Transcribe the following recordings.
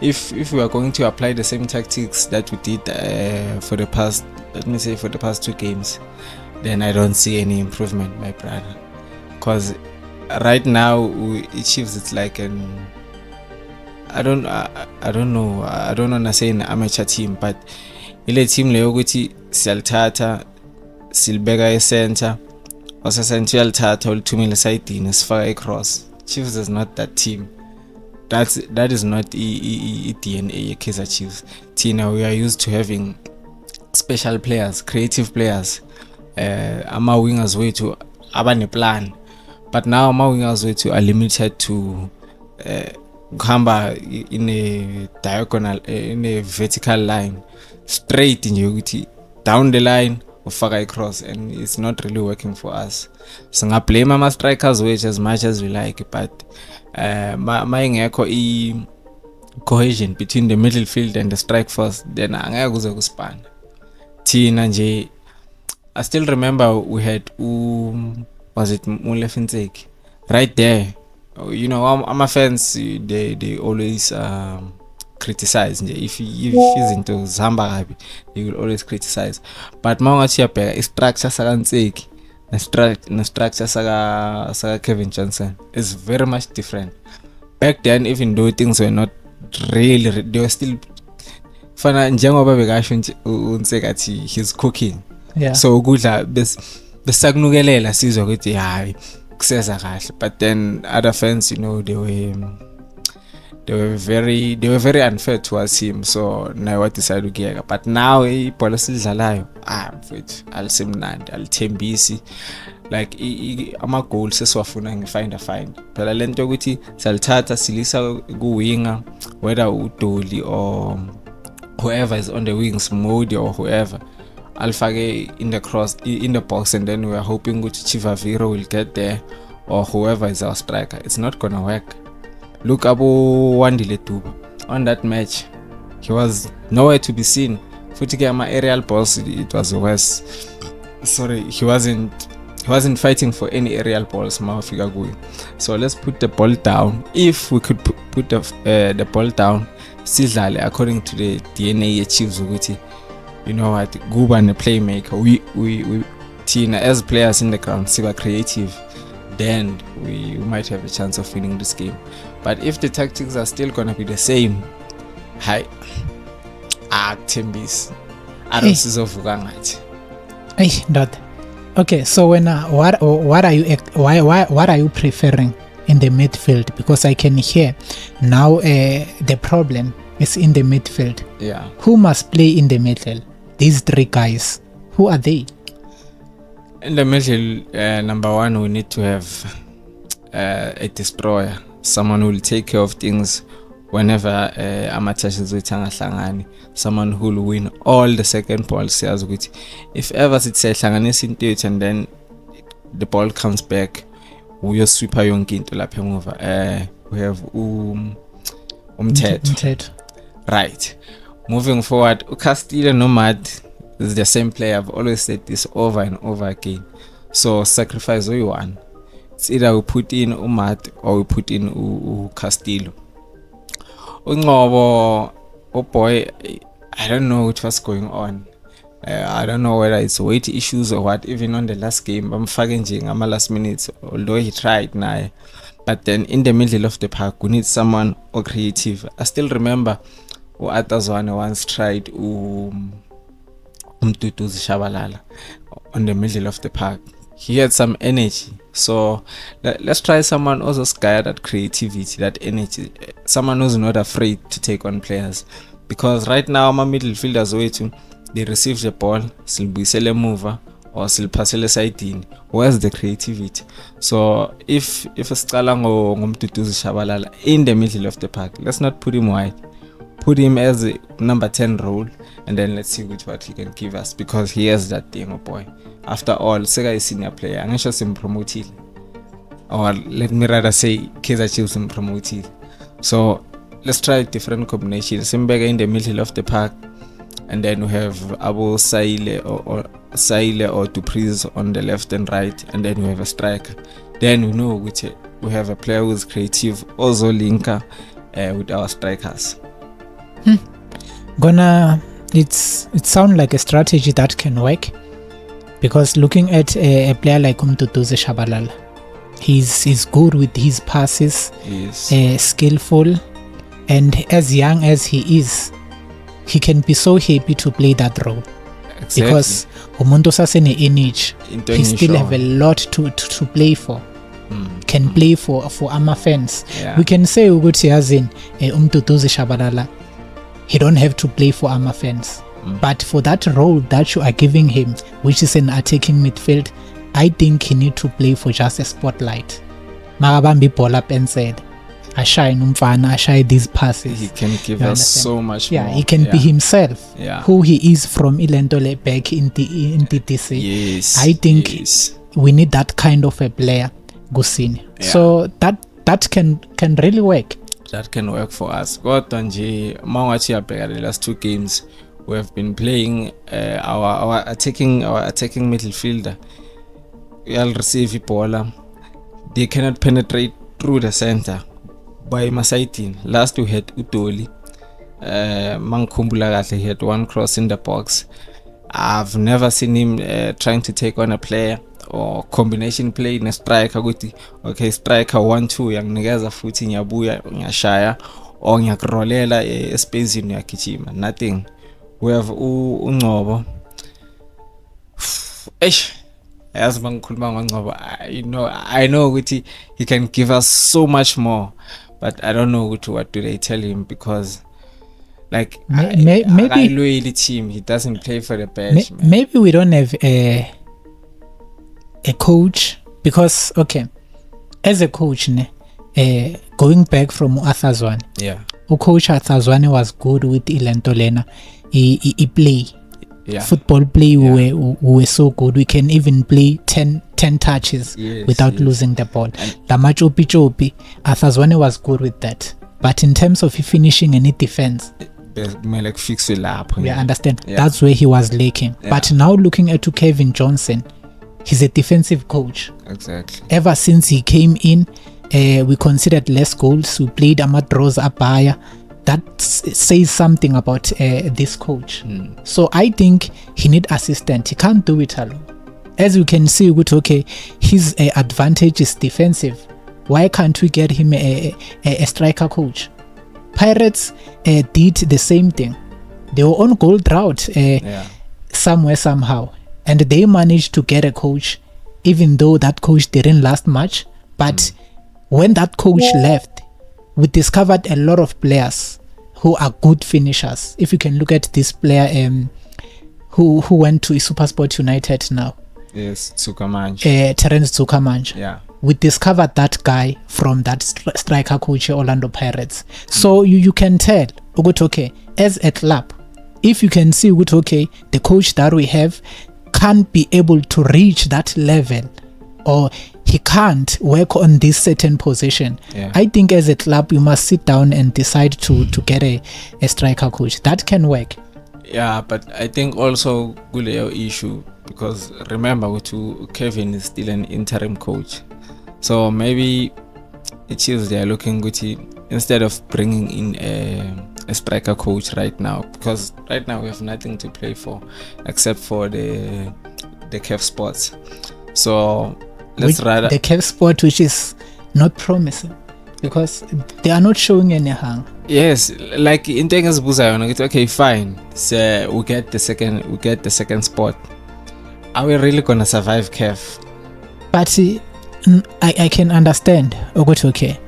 if we are going to apply the same tactics that we did for the past, let me say for the past 2 games, then I don't see any improvement, my brother. Because right now Chiefs, it's like an, I don't know, I don't wanna say an amateur team, but ile team leyo ukuthi siyalithatha silibeka e-center, ose-center uyalithatha ulithumile esayidini sifaka i-cross. Chiefs is not that team. That is not DNA ye-KAIZER Chiefs. Tina, we are used to having special players, creative players. Ama-wingers wethu abaneplan, but now ama-wingers wethu are limited to kuhamba in a diagonal, in a vertical line, straight nje ukuthi down the line ufaka i-cross, and it's not really working for us. Singablame ama-strikers wethu as much as we like, but mayingekho i-cohesion between the middle field and the strike force, then angeke kuze kuspana. Thina nje, I still remember we had was it Mulefinseki right there. You know, our fans, they always criticize nje. If izinto zihamba kabi, they will always criticize. But mawungathi uyabheka i-structure sakaNseki ne-structure saka Kevin Johnson is very much different. Back then, even though things were not really, they were still fana njengoba bekasho uNseki athi he's cooking. Yeah. So ukudla besakunukelela sizwe ukuthi hayi kuseza kahle, but then other fans, you know, they were very unfair towards him, so naye wa decide ukuyeka. But now ibhola silidlalayo mfethu alisemnandi, alithembisi, like ama goals sesiwafuna ngifind phela lento ukuthi salithatha silisa ku-winger, whether uDoli or whoever is on the wings, Modi or whoever, alfake in the cross, in the box, and then we are hoping that Chivaviro will get there, or whoever is our striker. It's not gonna work. Look Abu Wandile Tuba on that match, he was nowhere to be seen. Futikama aerial balls, it was worse. Sorry, he wasn't fighting for any aerial balls. So let's put the ball down. If we could put the ball down, sidlale according to the DNA Chiefs ukuthi, you know what, Guba and the playmaker, we Tina as players in the ground, super creative, then we might have a chance of winning this game. But if the tactics are still gonna be the same, hi, Timbis, I don't see so ngathi. Hey, that. Okay, so when what are you preferring in the midfield? Because I can hear now the problem is in the midfield. Yeah. Who must play in the middle? These 3 guys. Who are they? In the middle, number 1, we need to have a destroyer, someone who will take care of things whenever amatashis with someone who will win all the second balls. If ever it's into it and then the ball comes back, we just sweep into la over. We have Umthetho. Right. Moving forward, Castillo Nomad is the same player. I've always said this over and over again. So sacrifice who you want. It's either we put in Umad or we put in Castillo. Oh boy, I don't know what was going on. I don't know whether it's weight issues or what. Even on the last game, I'm fucking I'm last minutes, although he tried now. But then in the middle of the park, we need someone or creative. I still remember Atazwane once tried Umtutu Shabalala on the middle of the park. He had some energy. So let's try someone also sky that creativity, that energy, someone who's not afraid to take on players. Because right now my midfielders waiting, they receive the ball, still be sell a mover or still pass a side in. Where's the creativity? So if a Scalango Umtutu Shabalala in the middle of the park, let's not put him wide. Put him as a number 10 role, and then let's see what he can give us, because he has that thing, oh boy. After all, Sega is senior player. I'm not sure him promoted, or let me rather say KAIZER Chiefs him promoted. So let's try different combinations. Simberger in the middle of the park, and then we have Abu Saile or Dupreez on the left and right, and then we have a striker. Then we know which we have a player who is creative, also linker with our strikers. It sounds like a strategy that can work, because looking at a player like Umduduze Shabalala, he's good with his passes, skillful, and as young as he is, he can be so happy to play that role. Exactly. Because umuntu sasene energy, he still have a lot to play for. Can play for ama fans. We can say ukuthi yazini Umduduze Shabalala, he don't have to play for ama fans. But for that role that you are giving him, which is an attacking midfield, I think he need to play for just a spotlight. Makabambi ball up and said, ashine umfana, ashine these passes. He can give us so much more. He can be himself, who he is from Ilentole back in the DC. Yes. I think we need that kind of a player, Gusini. So that can really work. That can work for us. Kodwa nje mawatchi abheka the last 2 games we have been playing, our attacking midfielder, they'll receive ball, they cannot penetrate through the center by Masaitin. Last we had Utoli, Mangkumbula kahle, he had 1 cross in the box. I've never seen him trying to take on a player or combination play in a striker ukuthi okay, striker 1-2 yanginikeza futhi ngiyabuya ngiyashaya or ngiyakurolela space ngiyagijima. Nothing. We have uNgcobo. As mangikhuluma ngoNgcobo, I know ukuthi he can give us so much more, but I don't know what do they tell him, because like maybe loyalty team, he doesn't play for the bench. Maybe we don't have a coach, because okay, as a coach going back from Athazwane, coach Athazwane was good with Ilentolena. He play football play. We were so good, we can even play 10 touches without losing the ball. Chopi Athazwane was good with that, but in terms of finishing any defense, like fix it up. Understand, that's where he was lacking. But now looking at Kevin Johnson, he's a defensive coach. Exactly. Ever since he came in, we considered less goals, we played draws Abaya. That says something about this coach. So I think he need assistant. He can't do it alone. As you can see, okay, his advantage is defensive. Why can't we get him a striker coach? Pirates did the same thing. They were on goal drought somewhere, somehow. And they managed to get a coach, even though that coach didn't last much. But when that coach left, we discovered a lot of players who are good finishers. If you can look at this player who went to SuperSport United now. Yes, Tsukamanj. Terence Tsukamanj. Yeah. We discovered that guy from that striker coach Orlando Pirates. So you can tell, okay, as a club, if you can see, okay, the coach that we have can't be able to reach that level, or he can't work on this certain position. I think as a club you must sit down and decide to get a striker coach that can work. But I think also Guleo issue, because remember Kevin is still an interim coach, so maybe it is they are looking good instead of bringing in a striker coach right now, because right now we have nothing to play for except for the KEF spots. So let's rather the KEF spot, which is not promising because they are not showing any hang. Yes, like in Tengas Buzayon, it's okay, fine. So we get the second spot. Are we really gonna survive KEF? But I can understand. Okay,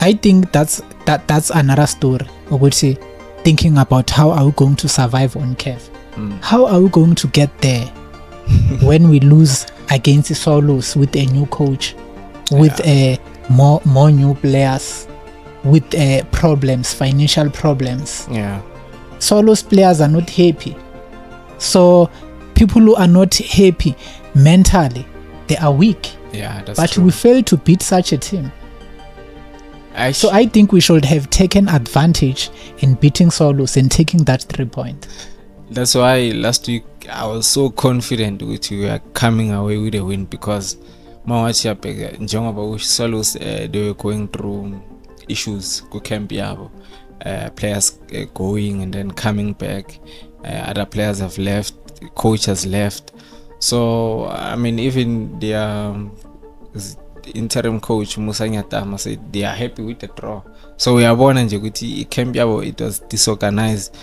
I think that's another story. Thinking about how are we going to survive on KEF? How are we going to get there when we lose against Solos with a new coach, with more new players, with problems, financial problems? Solos players are not happy. So people who are not happy mentally, they are weak. But true. We failed to beat such a team. So I think we should have taken advantage in beating Solos and taking that 3 point. That's why last week I was so confident that we were coming away with a win, because Solos they were going through issues ku camp yabo, players going and then coming back. Other players have left, coach has left. So I mean, even their interim coach Musa Nyatama said they are happy with the draw. So we are born and camp it was disorganized.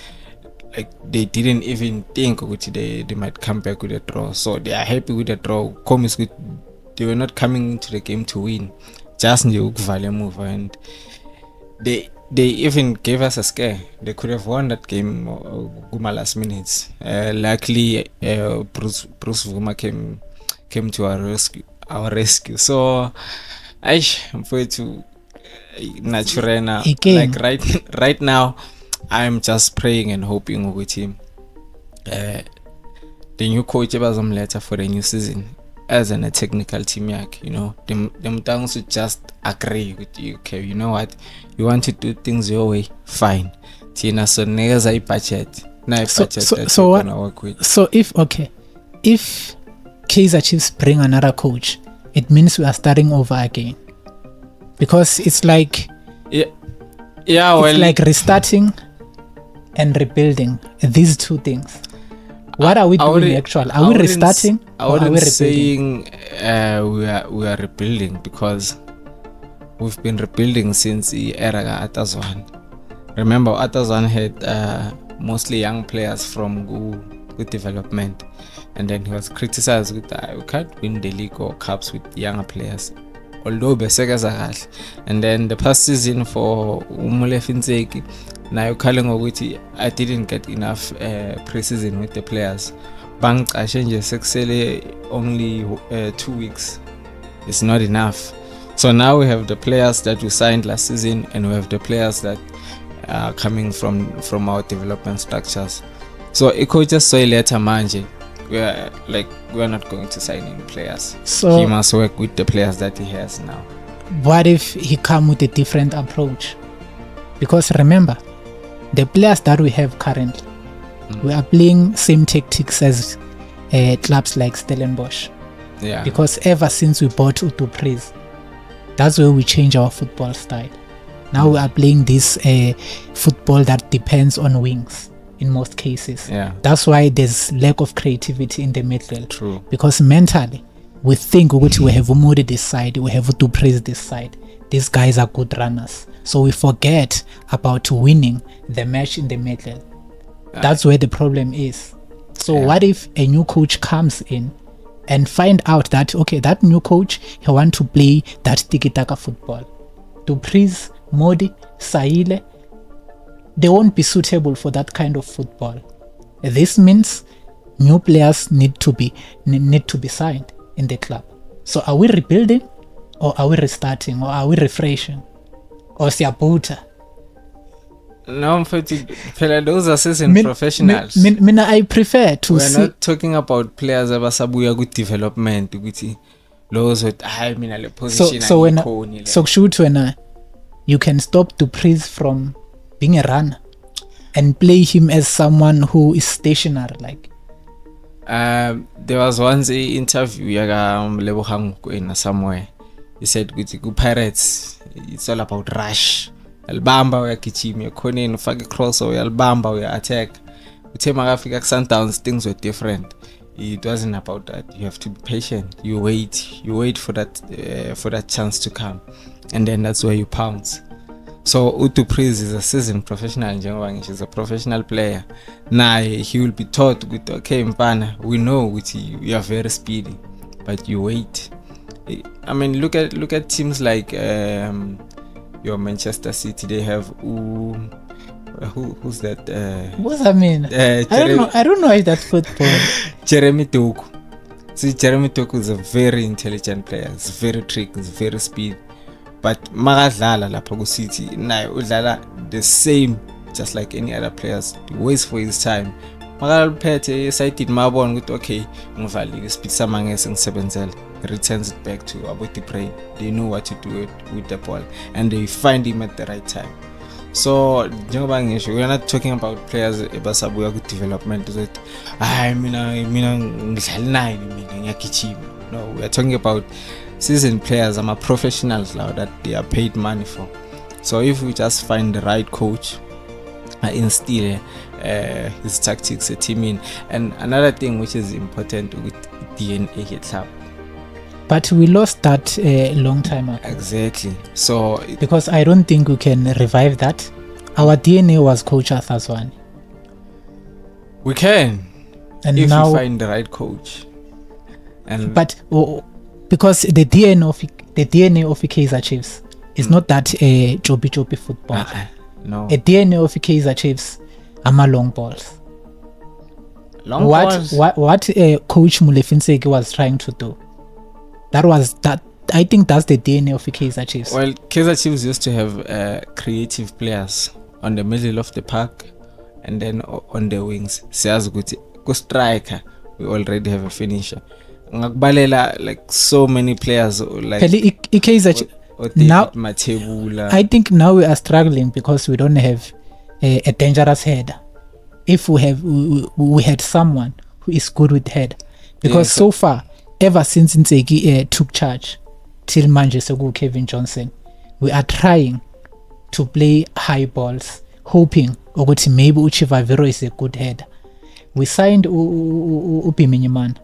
Like they didn't even think they might come back with a draw. So they are happy with the draw. They were not coming into the game to win. Just the move, and they even gave us a scare. They could have won that game Guma last minutes. Luckily Bruce Vuma came to our rescue. So I'm for to Naturena. Like right now I'm just praying and hoping with him. The new coach was letter for the new season as a technical team, you know, them tongues would just agree with you. Okay, you know what, you want to do things your way, fine. Tina, so next I budget. So what? Work with. So if KAIZER Chiefs bring another coach, it means we are starting over again, because it's like it's like restarting and rebuilding, these two things. What are we doing actually? Are we restarting or are we rebuilding? We are rebuilding, because we've been rebuilding since the era of Atazwan. Remember, Atazwan had mostly young players from good development, and then he was criticized with we can't win the league or cups with younger players. Although Besega, and then the past season for Umule Finseki, now I didn't get enough pre-season with the players. Bank I changed only 2 weeks. It's not enough. So now we have the players that we signed last season, and we have the players that are coming from our development structures. So it just say later manje. We're not going to sign any players. So he must work with the players that he has now. What if he come with a different approach? Because remember, the players that we have currently, we are playing same tactics as clubs like Stellenbosch. Yeah. Because ever since we bought Utupris, that's where we change our football style. Now we are playing this football that depends on wings in most cases. Yeah. That's why there's lack of creativity in the midfield. True. Because mentally, we think we have Umodi this side, we have Utupris this side. These guys are good runners. So we forget about winning the match in the middle. That's where the problem is. So what if a new coach comes in and find out that, okay, that new coach, he want to play that tiki-taka football. Dupris, Modi, Saile, they won't be suitable for that kind of football. This means new players need to be signed in the club. So are we rebuilding, or are we restarting, or are we refreshing, or siyabuta? No, those are seasoned professionals. I prefer to We're not talking about players abasabuya good development. Those with le position. So you can stop Dupris from being a runner and play him as someone who is stationary, like. There was once an interview somewhere. He said with Pirates, it's all about rush. Albamba we kichimi yakone ufake cross or albamba we attack. Utema Africa Sundowns, things were different. It wasn't about that. You have to be patient. You wait for that chance to come, and then that's where you pounce. So Utupris is a seasoned professional in Jangwangi. He's a professional player. Now he will be taught with, okay, Mpana, we know you are very speedy, but you wait. I mean, look at teams like your Manchester City. They have who's that? What's that mean? I don't know if that's football. Jeremy Doku. See, Jeremy Doku is a very intelligent player. He's very tricky. He's very speedy. But Magadlala Lapogo City now Udlala the same, just like any other players. He waits for his time. Magalpete cited Marbon with, okay, Mvali speed Samanges and Sebenzel, returns it back to Abuti Pray. They know what to do with the ball, and they find him at the right time. So we're not talking about players Basabuya good development. No, we're talking about seasoned players. I'm a professionals now that they are paid money for. So if we just find the right coach instill his tactics teaming. And another thing which is important with DNA club, but we lost that a long time ago. Exactly. So because I don't think we can revive that. Our DNA was Coach Arthur's one. We can, and if now we find the right coach. And but because the DNA of KAIZER Chiefs is not that choppy football. No. A DNA of KAIZER Chiefs are long balls. Balls. What Coach Molefinseki was trying to do. That I think that's the DNA of KAIZER Chiefs. Well, KAIZER Chiefs used to have creative players on the middle of the park and then on the wings. Go striker, we already have a finisher. Like so many players like KAIZER Chiefs. Now Matebula. I think now we are struggling because we don't have a dangerous header. If we had someone who is good with head, because so far, ever since Nseki took charge till manje seku Kevin Johnson, we are trying to play high balls, hoping ukuthi maybe Uchivaviro is a good header. We signed Upiminyman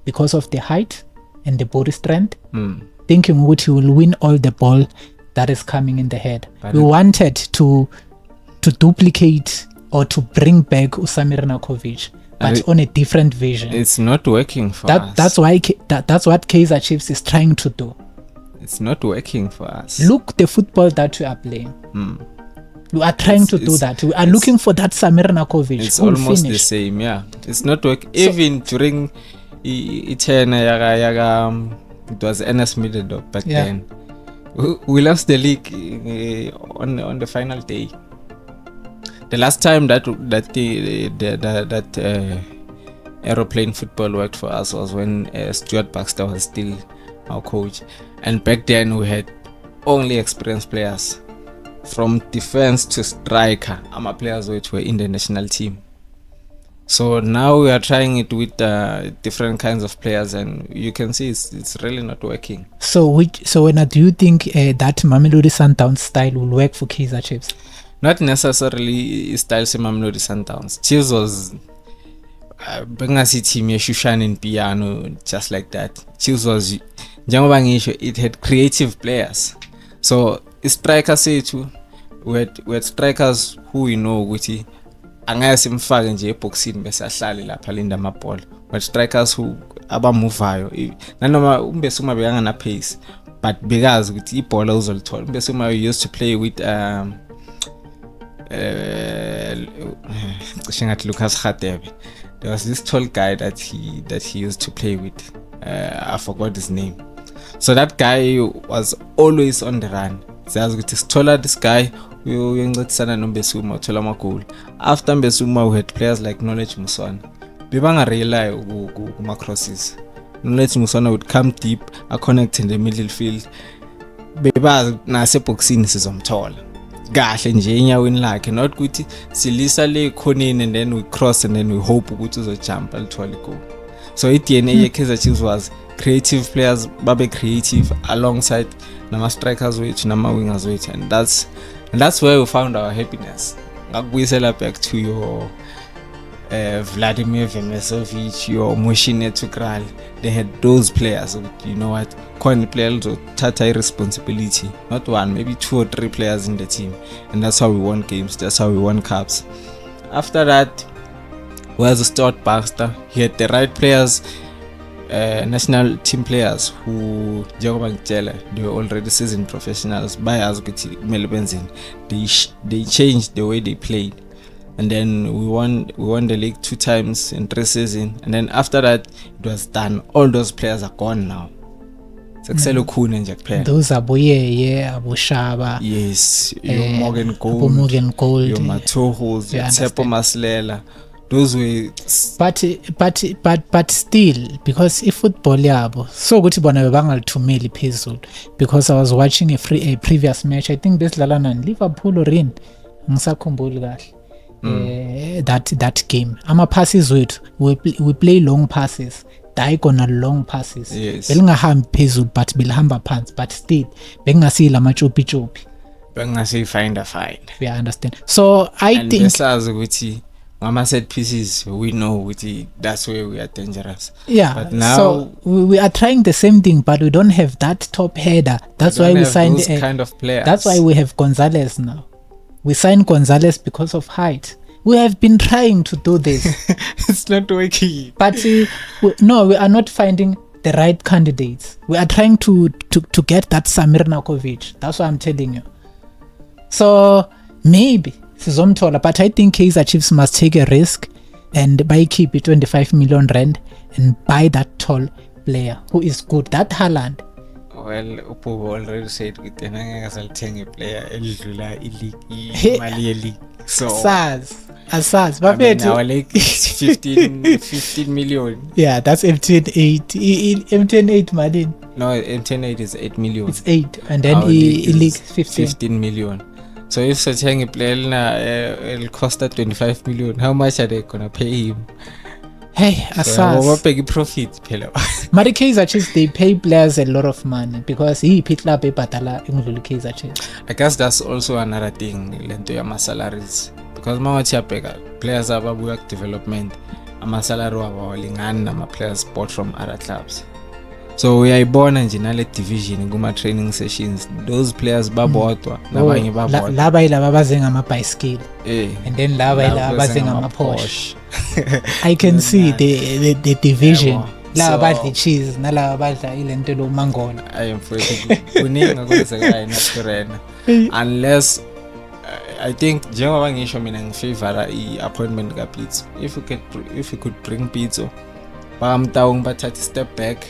because of the height and the body strength, thinking ukuthi he will win all the ball that is coming in the head. But we wanted to duplicate or to bring back Usamir Nakovic, but on a different vision. It's not working for us. That's what KAIZER Chiefs is trying to do. It's not working for us. Look, the football that we are playing. We are trying to do that. We are looking for that Samir Nakovic. It's almost the same, yeah. It's not working. Even during Itena it was NS Middledorp back then. We lost the league on the final day. The last time that aeroplane football worked for us was when Stuart Baxter was still our coach, and back then we had only experienced players from defense to striker. Our players which were in the national team. So now we are trying it with different kinds of players, and you can see it's really not working. So when do you think that Mamelodi Sundowns style will work for KAIZER Chiefs? Not necessarily style se Mamelodi Sundowns. Chiefs was bengasi team ye Shushan and Piano, just like that. Chiefs was it had creative players. So strikers we had strikers who we know ukuthi angasimfake nje eboxini bese ahlale lapha linda amabhola, but strikers who abamuvayo nanoma umbesuma bekanga na pace, but bekazi ukuthi ibhola uzolithola. Umbesuma used to play with Lucas Khatebe. There was this tall guy that he used to play with. I forgot his name. So that guy was always on the run. This guy uyoncedisana noMbesuma uthola amagoli. After Mbesuma we had players like Knowledge Muswana. Bebanga rely kuma crosses. Knowledge Muswana would come deep, connect in the middle field. Beba nase boxini sizomthola. Kahle nje enyaweni lakhe, not ukuthi silisa le khoneni and then we cross and then we hope ukuthi uzojump alithole goal. So iDNA ye KAIZER Chiefs was creative players, babe creative alongside nama strikers wethu nama wingers wethu, and that's where we found our happiness. Ngakubuyisela back to your Vladimir Vemesovic, your Moshine Tukral. They had those players. You know what? Khona players to take responsibility. Not one, maybe 2 or 3 players in the team, and that's how we won games. That's how we won cups. After that, was Stuart Baxter. He had the right players, national team players who they were already seasoned professionals. By us, they changed the way they played. And then we won the league 2 times in 3 seasons, and then after that it was done. All those players are gone now. Those are Boye, Abu Shaba. Yes, your Morgan Gold, your Matohos, your Tsepo Maslela. Those were but still, because if football yabo so good to me because I was watching a previous match. I think this Lalana and Liverpool or in that game. Ama passes we play long passes, diagonal long passes. Yes. Belingahamba phezulu but belihamba phansi, but still bengasi la machopi. bengase find. Yeah, I understand. So I and think besazi ukuthi ngama set pieces we know ukuthi that's where we are dangerous. Yeah, but now so we are trying the same thing, but we don't have that top header. That's why we signed those kind of players. That's why we have Gonzalez now. We signed Gonzalez because of height. We have been trying to do this. It's not working. But we are not finding the right candidates. We are trying to get that Samir Nakovic. That's what I'm telling you. So maybe Sizomtola, but I think KAIZER Chiefs must take a risk and buy keep 25 million rand and buy that tall player who is good. That Haaland. Well, Upo already said with the Nangasal a player elidlula league. So Asaz, I mean, our league is 15 million. Yeah, that's MTN8. MTN8 Martin. No, MTN8 is 8 million. It's 8, and then league 15 million. So if such a player it'll cost 25 million, how much are they gonna pay him? Hey, Asaz. What big profit, Mari KAIZER Chiefs, they pay players a lot of money because he pitla pay patala in KAIZER Chiefs. I guess that's also another thing lento ya salaries because mawathi abheka players ababuya ku development ama salary wabo lingana nama players bought from other clubs. So uyayibona nje nale division kuma training sessions those players babodwa nabanye babodwa laba ilaba bazenga ama bicycle and then laba bazenga ama Porsche. I can see the division. La badla cheese nala badla ilento lo mangona. I am afraid kuningi akwenzeka ina unless I think njengoba ngisho mina ngifavor i-appointment kaPitso. If we could bring Pitso bamtawung bathatha step back.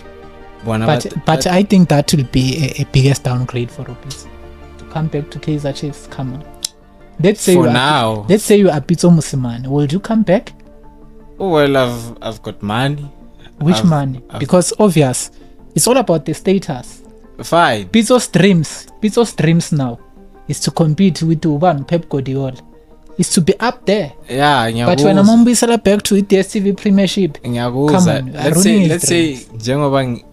But I think that will be a biggest downgrade for Pitso to come back to KAIZER Chiefs. Come on. Let's say you are Pitso Mosimane. Will you come back? Oh well, I've got money. Which money? Because obvious, it's all about the status. Fine. Pitso's dreams now is to compete with Pep Guardiola. Is to be up there. Yeah, but when I'm back to DStv Premiership, come on. Let's say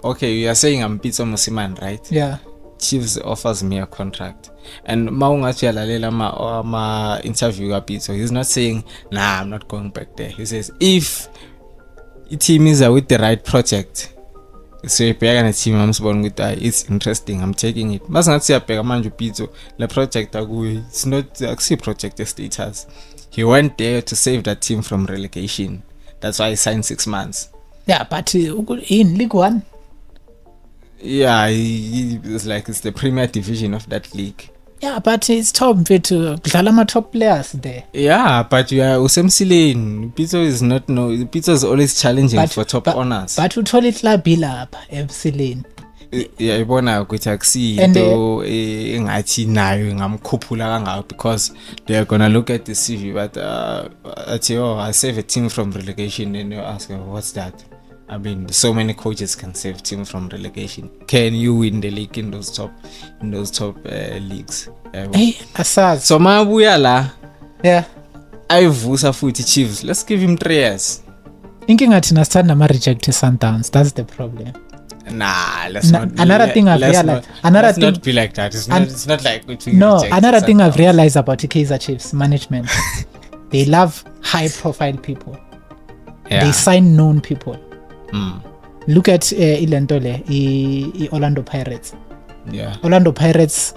okay, you are saying I'm Pitso Mosimane, right? Yeah. Chiefs offers me a contract. And Maungachi Alalela ma interview Pitso, he's not saying, nah, I'm not going back there. He says, if the team is with the right project, so if you're a team I'm born with it's interesting, I'm taking it. But not say a Pegamanju Pitso, the project it's not a project status. He went there to save that team from relegation. That's why he signed 6 months. Yeah, but in League One. Yeah, it's the Premier Division of that league. Yeah, but it's top top players there. Yeah, but you are Usemsilane. Pitso is not Pitso is always challenging for top honors. But you told it la Bila Emsilane. Yeah, ibona ukuthi akusi into engathi nayo ngamkhuphula kangaka because they are gonna look at the CV but I save a team from relegation and you ask what's that? I mean, so many coaches can save team from relegation. Can you win the league in those top leagues? Hey, Asaz. So mabuya la. Yeah. Ayivusa futhi Chiefs. Let's give him 3 years. Inkinga thina sithanda ma reject Sundowns. That's the problem. Nah, let's not. Another thing I've realized. Let's not be like that. It's not like another thing I've realized about the KAIZER Chiefs management. They love high-profile people. Yeah. They sign known people. Look at Orlando Pirates. Yeah. Orlando Pirates,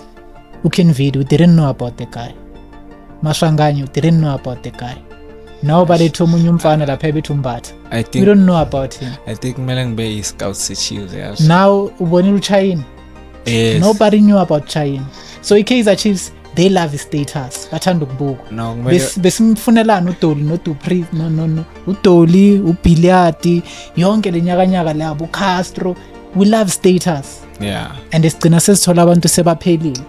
Ukinvidu didn't know about the guy. Mashanganyu didn't know about the guy. Nobody told me I think we don't know about him. I think Melang Bay is scouts the Chiefs. Yes. Now Uboniru Chain. Yes. Nobody knew about Chain. So KAIZER Chiefs, they love his status. No, besimfunela notoli notupri no utoli ubiliati yonke lenyakanyaka labo Castro. We love status. Yeah. And isigcina sesithola abantu sebaphelile.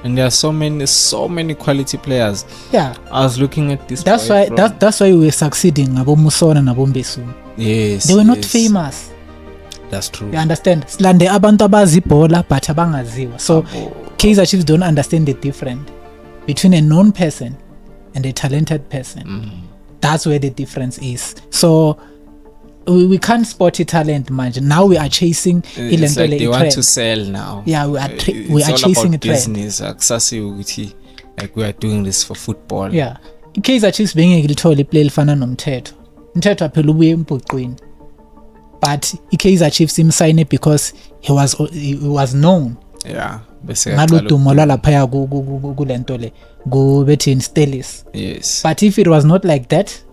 And there are so many quality players. Yeah. I was looking at this. That's why we were succeeding Abo Musona and Abo Mbesu. Yes. They were not famous. That's true. You understand? Slande abantu abazibola but abangaziwa. So KAIZER Chiefs don't understand the difference between a known person and a talented person. That's where the difference is. So we can't spot talent manje. Now we are chasing it's like they want to sell now. Yeah, we are it's all chasing about a trend. business. Akusasi ukuthi like we are doing this for football. Yeah. KAIZER Chiefs bengeke lithola iplay elifana nomthetho. Umthetho phela ubuye embhuqweni. But KAIZER Chiefs imsign because he was known. Yeah. Ngaludumo lwalaphaya kulento le bethi Stelis. Yes. But if it was not like that,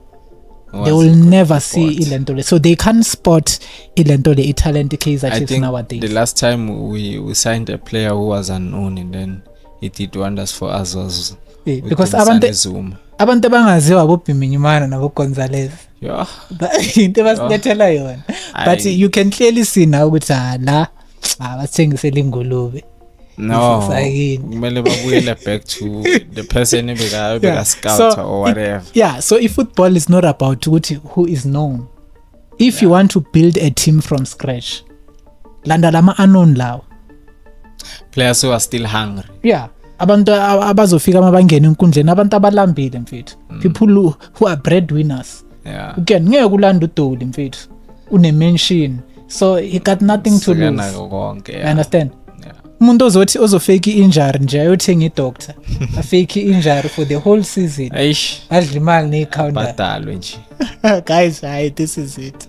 they will never see ilento le. So they can't spot ilento le talent KAIZER Chiefs nowadays. The last time we signed a player who was unknown and then he did wonders for us was because abantu abangaziwa boBhiminyimana nabo Gonzalez. Yeah. Into basilethela yona. But you can clearly see now ukuthi la bathengisela ingulube. No, kumele babuyele back to the person ebeka scout or whatever. So if football is not about who is known, if you want to build a team from scratch, landa lama unknown lawo. Players who are still hungry. Yeah, abantu abazofika mabangena enkundleni, abantu abalambile mfethu. People who are breadwinners. Yeah. Again, ngeke kulanda uDoli mfethu. Une-mention. So he got nothing to lose. You understand? Umuntu ozofake injury nje ayothenga idoctor afake injury for the whole season. Eish, adla imali ne counter badalwe nje. Guys, this is it.